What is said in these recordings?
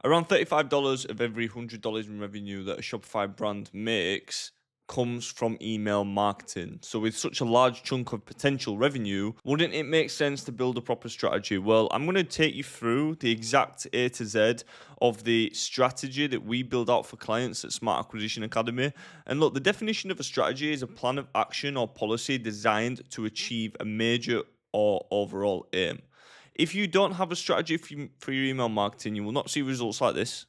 Around $35 of every $100 in revenue that a Shopify brand makes comes from email marketing. So, with such a large chunk of potential revenue, wouldn't it make sense to build a proper strategy? Well, I'm going to take you through the exact A to Z of the strategy that we build out for clients at Smart Acquisition Academy. And look, the definition of a strategy is a plan of action or policy designed to achieve a major or overall aim. If you don't have a strategy for your email marketing, you will not see results like this,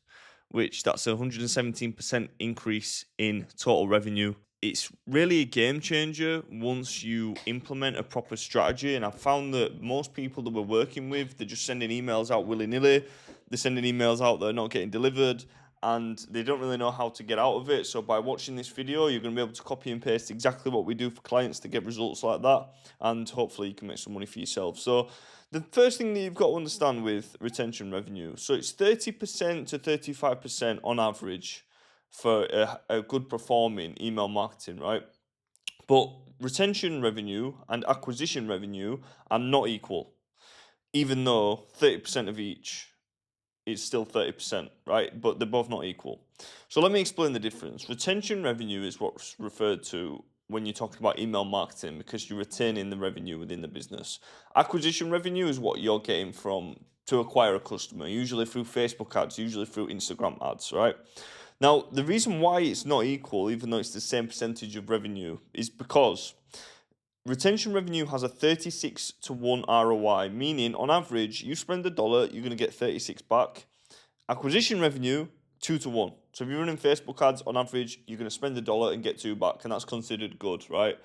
which that's a 117% increase in total revenue. It's really a game changer once you implement a proper strategy. And I've found that most people that we're working with, they're just sending emails out willy-nilly. They're sending emails out that are not getting delivered and they don't really know how to get out of it. So by watching this video, you're going to be able to copy and paste exactly what we do for clients to get results like that. And hopefully you can make some money for yourself. So the first thing that you've got to understand with retention revenue, so it's 30% to 35% on average for a good performing email marketing, right? But retention revenue and acquisition revenue are not equal, even though 30% of each is still 30%, right? But they're both not equal. So let me explain the difference. Retention revenue is what's referred to when you're talking about email marketing because you're retaining the revenue within the business. Acquisition revenue is what you're getting from to acquire a customer, usually through Facebook ads, usually through Instagram ads, right? Now, the reason why it's not equal, even though it's the same percentage of revenue, is because retention revenue has a 36 to 1 ROI, meaning on average, you spend $1, you're going to get 36 back. Acquisition revenue, 2 to 1. So if you're running Facebook ads, on average, you're going to spend $1 and get 2 back, and that's considered good, right?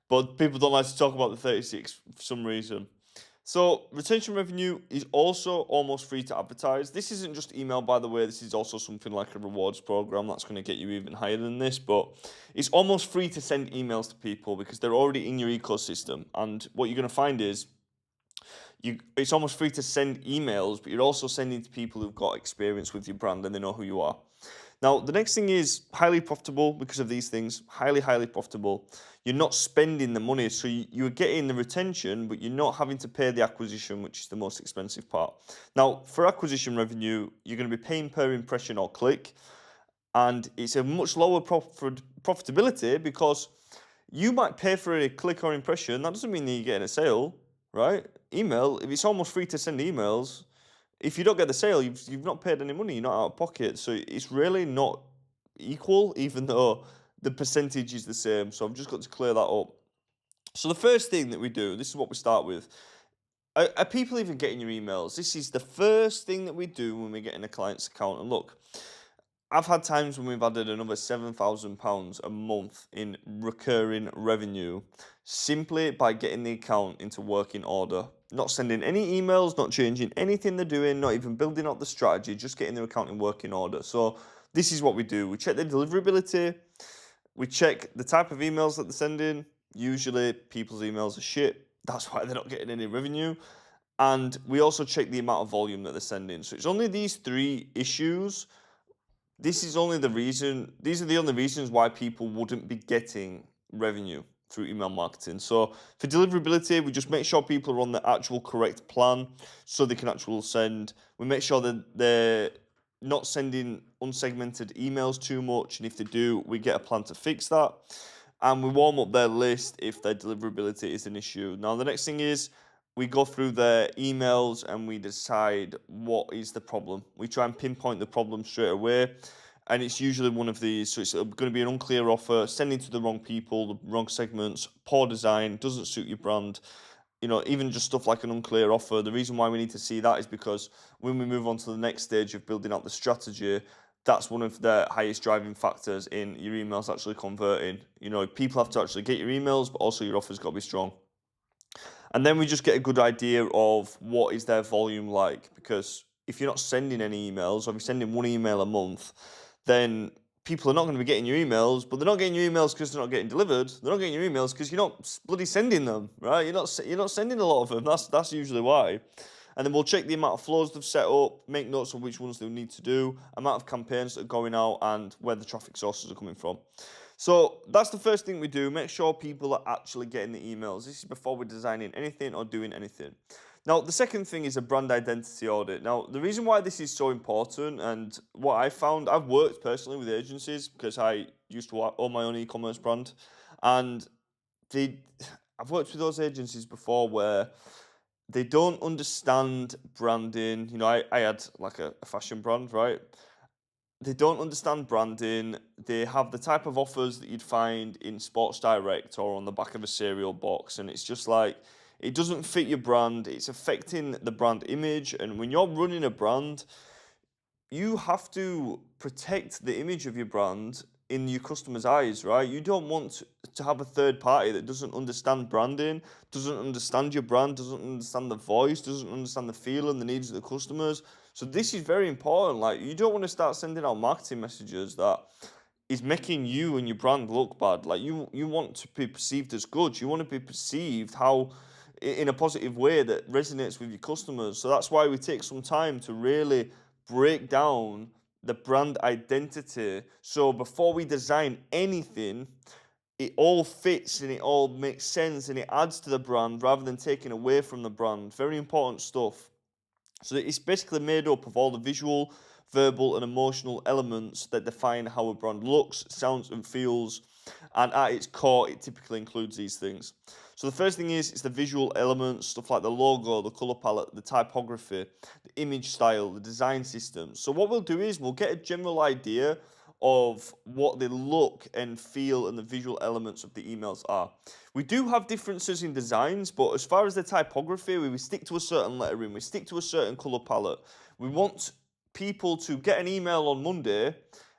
But people don't like to talk about the 36 for some reason. So retention revenue is also almost free to advertise. This isn't just email, by the way. This is also something like a rewards program that's going to get you even higher than this. But it's almost free to send emails to people because they're already in your ecosystem. And what you're going to find is it's almost free to send emails, but you're also sending to people who've got experience with your brand and they know who you are. Now, the next thing is highly profitable because of these things. Highly, highly profitable. You're not spending the money, so you're getting the retention, but you're not having to pay the acquisition, which is the most expensive part. Now, for acquisition revenue, you're going to be paying per impression or click, and it's a much lower profitability because you might pay for a click or impression. That doesn't mean that you're getting a sale, right? Email, if it's almost free to send emails, if you don't get the sale, you've not paid any money, you're not out of pocket. So it's really not equal, even though the percentage is the same. So I've just got to clear that up. So the first thing that we do, this is what we start with. Are people even getting your emails? This is the first thing that we do when we get in a client's account. And look, I've had times when we've added another £7,000 a month in recurring revenue simply by getting the account into working order. Not sending any emails, not changing anything they're doing, not even building up the strategy, just getting their account in working order. So this is what we do. We check the deliverability, we check the type of emails that they're sending. Usually people's emails are shit. That's why they're not getting any revenue. And we also check the amount of volume that they're sending. So it's only these three issues. These are the only reasons why people wouldn't be getting revenue through email marketing. So for deliverability, we just make sure people are on the actual correct plan so they can actually send. We make sure that they're not sending unsegmented emails too much. And if they do, we get a plan to fix that. And we warm up their list if their deliverability is an issue. Now, the next thing is we go through their emails and we decide what is the problem. We try and pinpoint the problem straight away. And it's usually one of these. So it's going to be an unclear offer, sending to the wrong people, the wrong segments, poor design, doesn't suit your brand. Even just stuff like an unclear offer. The reason why we need to see that is because when we move on to the next stage of building out the strategy, that's one of the highest driving factors in your emails actually converting. People have to actually get your emails, but also your offer's got to be strong. And then we just get a good idea of what is their volume like, because if you're not sending any emails, or if you're sending one email a month, then people are not going to be getting your emails, but they're not getting your emails because they're not getting delivered. They're not getting your emails because you're not bloody sending them, right? You're not sending a lot of them. That's usually why. And then we'll check the amount of flows they've set up, make notes of which ones they need to do, amount of campaigns that are going out, and where the traffic sources are coming from. So that's the first thing we do. Make sure people are actually getting the emails. This is before we're designing anything or doing anything. Now, the second thing is a brand identity audit. Now, the reason why this is so important and what I found, I've worked personally with agencies because I used to own my own e-commerce brand, and they, I've worked with those agencies before where they don't understand branding. I had like a fashion brand, right? They don't understand branding. They have the type of offers that you'd find in Sports Direct or on the back of a cereal box, and it's just like it doesn't fit your brand. It's affecting the brand image, and when you're running a brand, you have to protect the image of your brand in your customers' eyes, right? You don't want to have a third party that doesn't understand branding, doesn't understand your brand, doesn't understand the voice, doesn't understand the feel and the needs of the customers. So this is very important. Like, you don't want to start sending out marketing messages that is making you and your brand look bad. Like, you want to be perceived as good. You want to be perceived how in a positive way that resonates with your customers. So that's why we take some time to really break down the brand identity. So before we design anything, it all fits and it all makes sense and it adds to the brand rather than taking away from the brand. Very important stuff. So it's basically made up of all the visual, verbal, and emotional elements that define how a brand looks, sounds, and feels. And at its core, it typically includes these things. So the first thing is it's the visual elements, stuff like the logo, the color palette, the typography, the image style, the design system. So what we'll do is we'll get a general idea of what the look and feel and the visual elements of the emails are. We do have differences in designs, but as far as the typography, we stick to a certain lettering, we stick to a certain color palette. We want people to get an email on Monday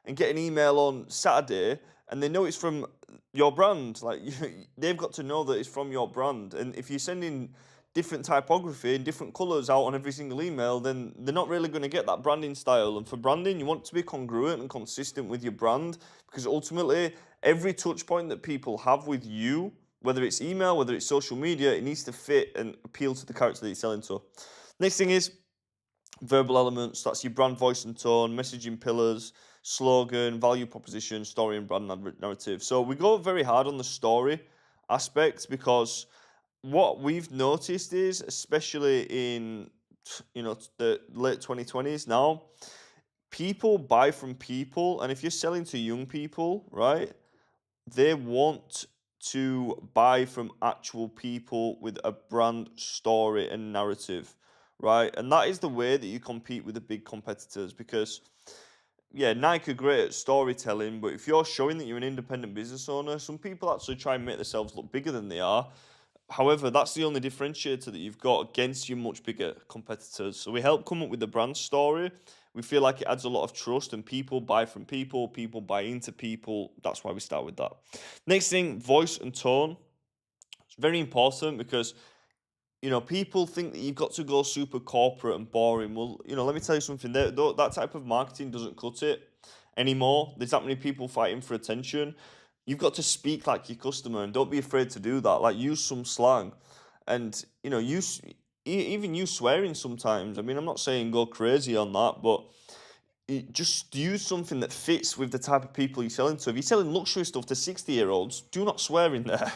and get an email on Saturday, and they know it's from your brand. Like, they've got to know that it's from your brand. And if you're sending different typography and different colors out on every single email, then they're not really going to get that branding style. And for branding, you want to be congruent and consistent with your brand, because ultimately every touch point that people have with you, whether it's email, whether it's social media, it needs to fit and appeal to the character that you're selling to. Next thing is verbal elements. That's your brand voice and tone, messaging pillars, slogan, value proposition, story, and brand narrative. So we go very hard on the story aspect, because what we've noticed is, especially in the late 2020s now, people buy from people, and if you're selling to young people, right, they want to buy from actual people with a brand story and narrative, right? And that is the way that you compete with the big competitors, because yeah, Nike are great at storytelling, but if you're showing that you're an independent business owner, some people actually try and make themselves look bigger than they are. However, that's the only differentiator that you've got against your much bigger competitors. So we help come up with the brand story. We feel like it adds a lot of trust, and people buy from people, people buy into people. That's why we start with that. Next thing, voice and tone. It's very important, because people think that you've got to go super corporate and boring. Well, let me tell you something. That type of marketing doesn't cut it anymore. There's that many people fighting for attention. You've got to speak like your customer, and don't be afraid to do that. Like, use some slang, and use even use swearing sometimes. I mean, I'm not saying go crazy on that, but just use something that fits with the type of people you're selling to. If you're selling luxury stuff to 60-year-olds, do not swear in there,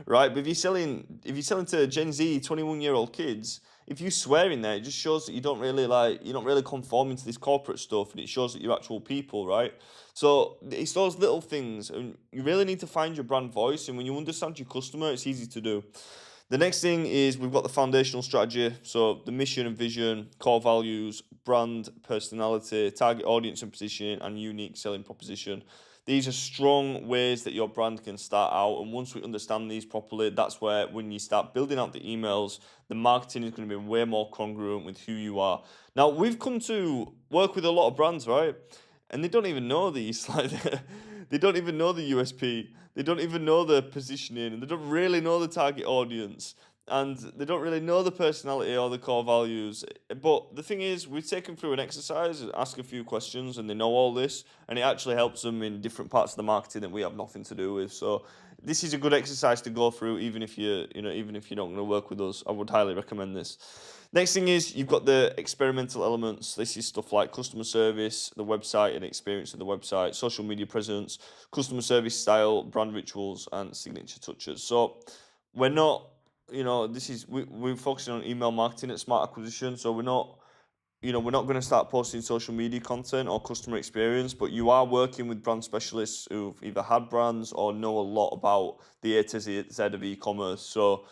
right? But if you're selling to Gen Z, 21-year-old kids, if you swear in there, it just shows that you're not really conforming to this corporate stuff, and it shows that you're actual people, right? So it's those little things, and you really need to find your brand voice. And when you understand your customer, it's easy to do. The next thing is we've got the foundational strategy. So the mission and vision, core values, brand personality, target audience and positioning, and unique selling proposition. These are strong ways that your brand can start out. And once we understand these properly, that's where, when you start building out the emails, the marketing is going to be way more congruent with who you are. Now, we've come to work with a lot of brands, right? And they don't even know these. Like, they don't even know the USP. They don't even know the positioning, and they don't really know the target audience, and they don't really know the personality or the core values. But the thing is, we take them through an exercise, ask a few questions, and they know all this, and it actually helps them in different parts of the marketing that we have nothing to do with. So this is a good exercise to go through, even if even if you're not going to work with us. I would highly recommend this. Next thing is you've got the experimental elements. This is stuff like customer service, the website and experience of the website, social media presence, customer service style, brand rituals, and signature touches. So we're not we're focusing on email marketing at Smart Acquisition, so we're not going to start posting social media content or customer experience, but you are working with brand specialists who've either had brands or know a lot about the A to Z of e-commerce. So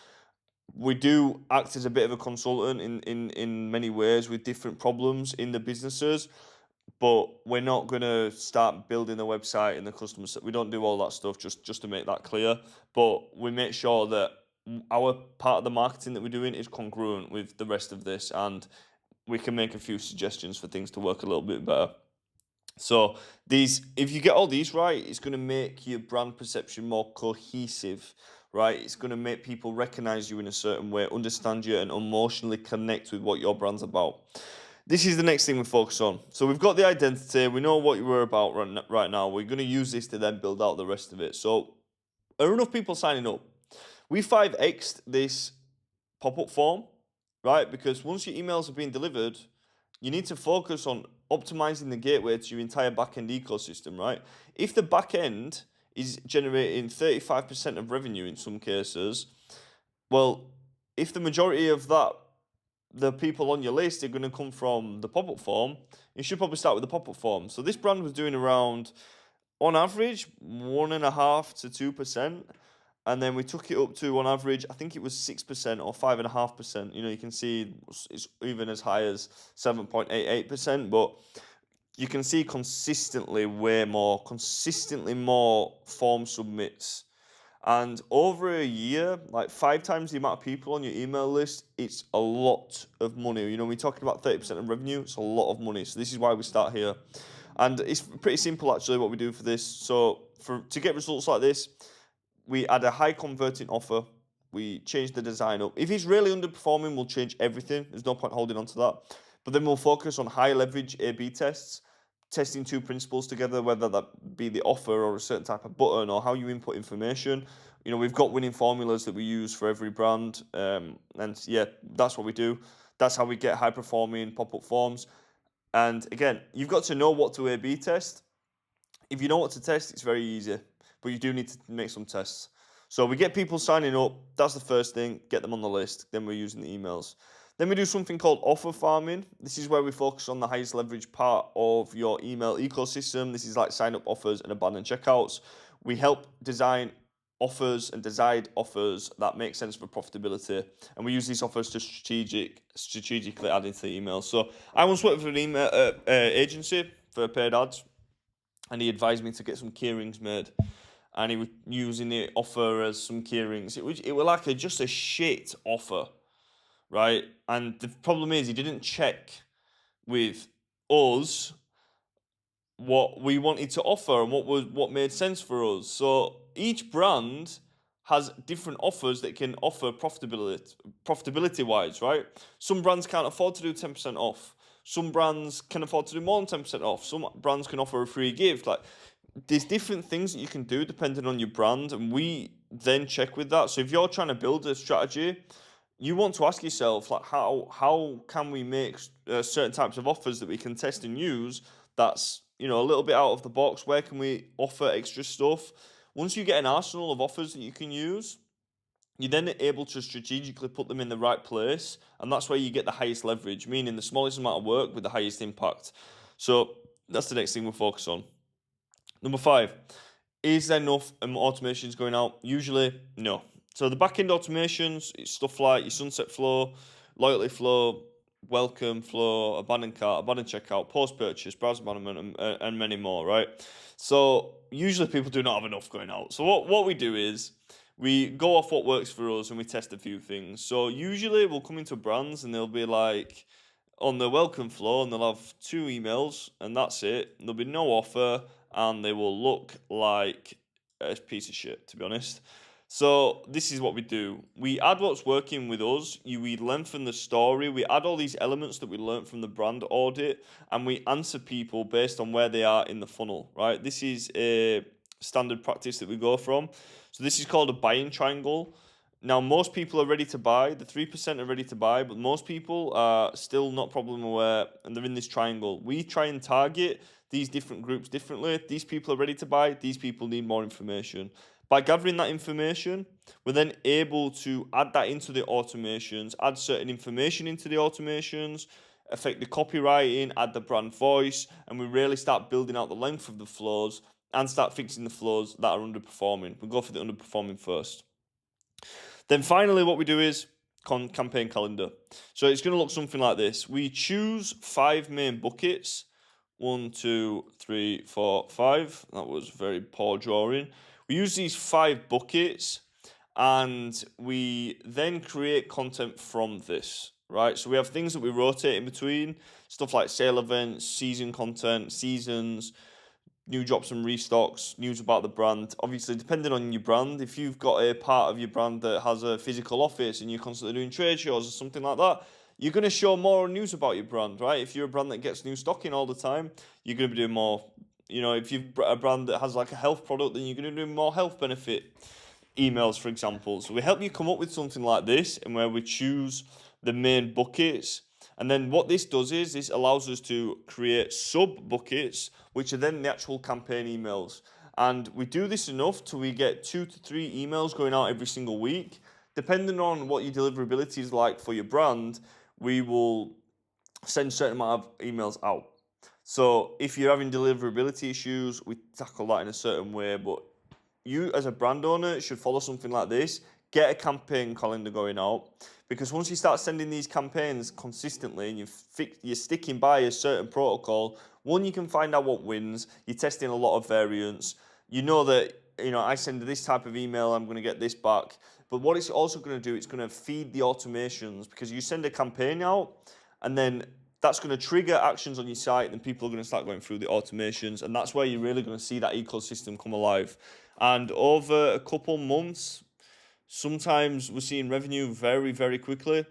we do act as a bit of a consultant in many ways with different problems in the businesses, but we're not going to start building the website and the customers. We don't do all that stuff, just to make that clear. But we make sure that our part of the marketing that we're doing is congruent with the rest of this, and we can make a few suggestions for things to work a little bit better. So if you get all these right, it's going to make your brand perception more cohesive, right? It's going to make people recognize you in a certain way, understand you, and emotionally connect with what your brand's about. This is the next thing we focus on. So we've got the identity, we know what we're about right now. We're going to use this to then build out the rest of it. So are enough people signing up? We 5x'd this pop-up form, right? Because once your emails are being delivered, you need to focus on optimizing the gateway to your entire back-end ecosystem, right? If the back-end is generating 35% of revenue in some cases, well, if the majority of that, the people on your list are going to come from the pop-up form, you should probably start with the pop-up form. So this brand was doing around, on average, 1.5% to 2%. And then we took it up to, on average, I think it was 6% or 5.5%. You can see it's even as high as 7.88%. But you can see consistently more form submits. And over a year, like 5 times the amount of people on your email list, it's a lot of money. We're talking about 30% of revenue. It's a lot of money. So this is why we start here. And it's pretty simple, actually, what we do for this. So to get results like this, we add a high converting offer. We change the design up. If it's really underperforming, we'll change everything. There's no point holding on to that. But then we'll focus on high leverage A/B tests, testing 2 principles together, whether that be the offer or a certain type of button or how you input information. We've got winning formulas that we use for every brand. And yeah, that's what we do. That's how we get high performing pop-up forms. And again, you've got to know what to A/B test. If you know what to test, it's very easy. But you do need to make some tests. So we get people signing up. That's the first thing. Get them on the list. Then we're using the emails. Then we do something called offer farming. This is where we focus on the highest leverage part of your email ecosystem. This is like sign up offers and abandoned checkouts. We help design offers and decide offers that make sense for profitability. And we use these offers to strategically add into the emails. So I once worked for an email agency for paid ads, and he advised me to get some keyrings made. And he was using the offer as some keyrings. It was like just a shit offer, right? And the problem is he didn't check with us what we wanted to offer and what made sense for us. So each brand has different offers that can offer profitability wise, right? Some brands can't afford to do 10% off. Some brands can afford to do more than 10% off. Some brands can offer a free gift. Like, there's different things that you can do depending on your brand, and we then check with that. So if you're trying to build a strategy, you want to ask yourself, like, how can we make certain types of offers that we can test and use that's a little bit out of the box? Where can we offer extra stuff? Once you get an arsenal of offers that you can use, you're then able to strategically put them in the right place, and that's where you get the highest leverage, meaning the smallest amount of work with the highest impact. So that's the next thing we'll focus on. Number 5, is there enough automations going out? Usually, no. So the back-end automations, it's stuff like your sunset flow, loyalty flow, welcome flow, abandoned cart, abandoned checkout, post-purchase, browse abandonment, and many more, right? So usually people do not have enough going out. So what we do is we go off what works for us and we test a few things. So usually we'll come into brands and they'll be like, on the welcome flow, and they'll have 2 emails and that's it. There'll be no offer and they will look like a piece of shit, to be honest. So this is what we do. We add what's working with us. We lengthen the story. We add all these elements that we learned from the brand audit, and we answer people based on where they are in the funnel, right? This is a standard practice that we go from. So this is called a buying triangle. Now, most people are ready to buy. The 3% are ready to buy, but most people are still not problem aware, and they're in this triangle. We try and target these different groups differently. These people are ready to buy. These people need more information. By gathering that information, we're then able to add that into the automations, add certain information into the automations, affect the copywriting, add the brand voice, and we really start building out the length of the flows and start fixing the flows that are underperforming. We go for the underperforming first. Then finally, what we do is campaign calendar. So it's going to look something like this. We choose 5 main buckets. 1, 2, 3, 4, 5. That was very poor drawing. We use these 5 buckets and we then create content from this, right? So we have things that we rotate in between, stuff like sale events, season content, seasons, new drops and restocks, news about the brand. Obviously, depending on your brand, if you've got a part of your brand that has a physical office and you're constantly doing trade shows or something like that, you're going to show more news about your brand, right? If you're a brand that gets new stock in all the time, you're going to be doing more. You know, if you're a brand that has like a health product, then you're going to do more health benefit emails, for example. So we help you come up with something like this, and where we choose the main buckets. And then what this does is this allows us to create sub buckets, which are then the actual campaign emails. And we do this enough till we get 2 to 3 emails going out every single week. Depending on what your deliverability is like for your brand, we will send a certain amount of emails out. So if you're having deliverability issues, we tackle that in a certain way. But you as a brand owner should follow something like this. Get a campaign calendar going out, because once you start sending these campaigns consistently and you're sticking by a certain protocol, one, you can find out what wins. You're testing a lot of variants. You know that, I send this type of email, I'm going to get this back. But what it's also going to do, it's going to feed the automations, because you send a campaign out and then that's going to trigger actions on your site, and people are going to start going through the automations, and that's where you're really going to see that ecosystem come alive. And over a couple months, sometimes we're seeing revenue very, very quickly.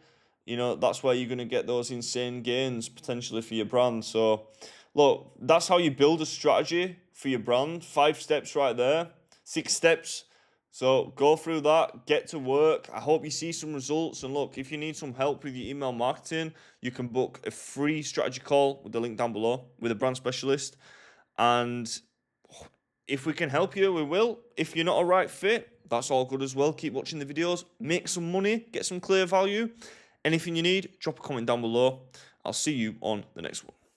That's where you're going to get those insane gains potentially for your brand. So, look, that's how you build a strategy for your brand. 5 steps right there, 6 steps. So go through that, get to work. I hope you see some results. And look, if you need some help with your email marketing, you can book a free strategy call with the link down below with a brand specialist. And if we can help you, we will. If you're not a right fit, that's all good as well. Keep watching the videos, make some money, get some clear value. Anything you need, drop a comment down below. I'll see you on the next one.